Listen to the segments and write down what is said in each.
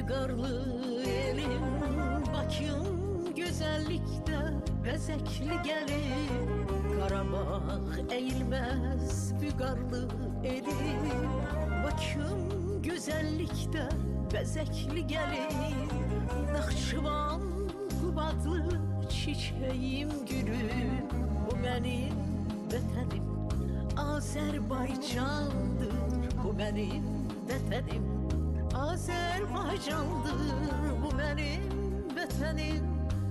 Vüqarlı elim Bakım güzellikdə Bəzəkli gəlir Qarabağ eğilməz Vüqarlı elim Bakım güzellikdə Bəzəkli gəlir Naxçıvan Qubadlı çiçeğim gülüm Bu benim vətənim Azərbaycandır Bu benim vətənim Azərbaycandır Bu benim vətənim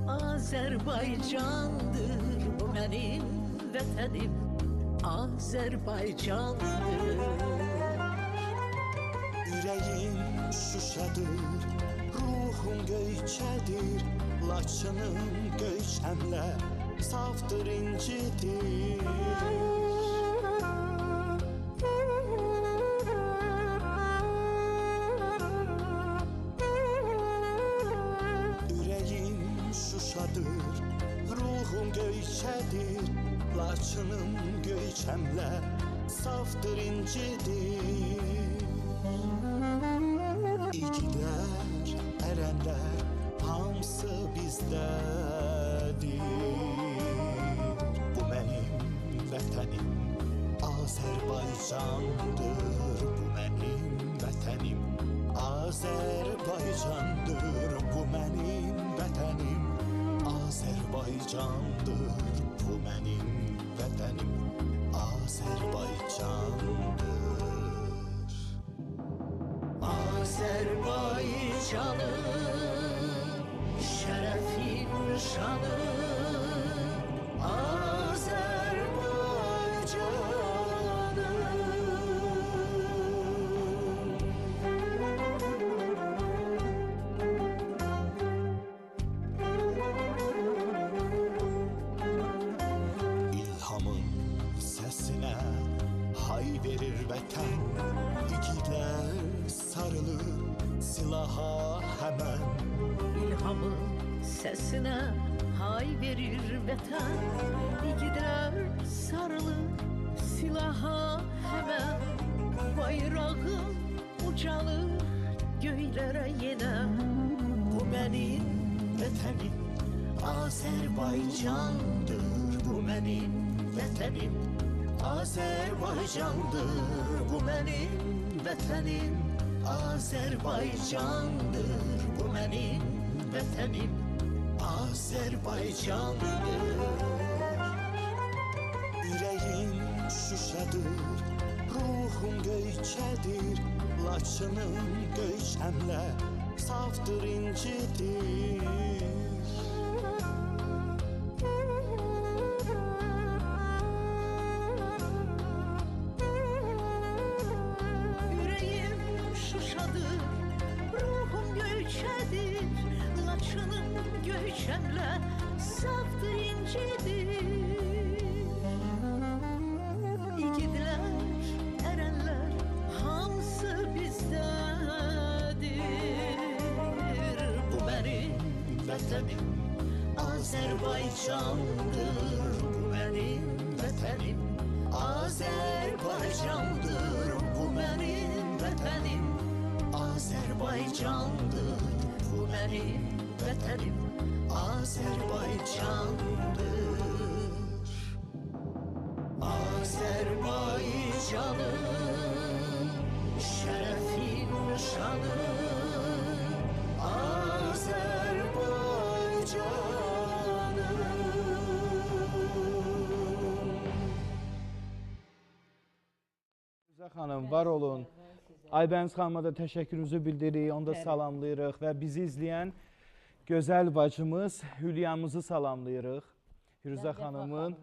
Azərbaycandır Bu benim vətənim Azərbaycandır Yüreğim Şuşadır Ruhum Göyçədir Laçının göyçəmlər Safdır incidir Yüreğim Şuşadır Ruhum Göyçədir Laçının göyçəmlər Safdır incidir İgidlər, ərənlər Hamısı bizdədir Bu mənim vətənim Azərbaycandır Bu mənim vətənim Azərbaycandır Bu mənim vətənim Azərbaycandır Bu mənim vətənim Azərbaycandır Azərbaycanım Şərəfim şanım İlhamın səsinə hay verir vətən İgidlər sarılır silaha həmən İlhamın səsinə hay verir vətən İgidlər sarılır silaha həmən Bayrağım ucalır göylərə yenə Bu mənim vətənim Azərbaycandır Bu mənim vətənim Azərbaycandır Bu mənim vətənim Azərbaycandır Bu mənim vətənim Azərbaycandır Yüreğim Şuşadır Ruhum Göyçədir Laçının göyçəmlər Safdır incidir Göyçəmlər safdır incidir İgidlər, ərənlər hamısı bizdədir Bu mənim vətənim Azərbaycandır Bu mənim vətənim Azərbaycandır Bu mənim vətənim Azərbaycandır Bu mənim vətənim Azərbaycandır Azərbaycanım Şərəfim şanım Azərbaycanım Rüza xanım, var olun. Aybəniz xanıma da təşəkkürümüzü bildiririk, onu da salamlayırıq və bizi izləyən gözəl bacımız Hülyamızı salamlayırıq. Firuzə xanımın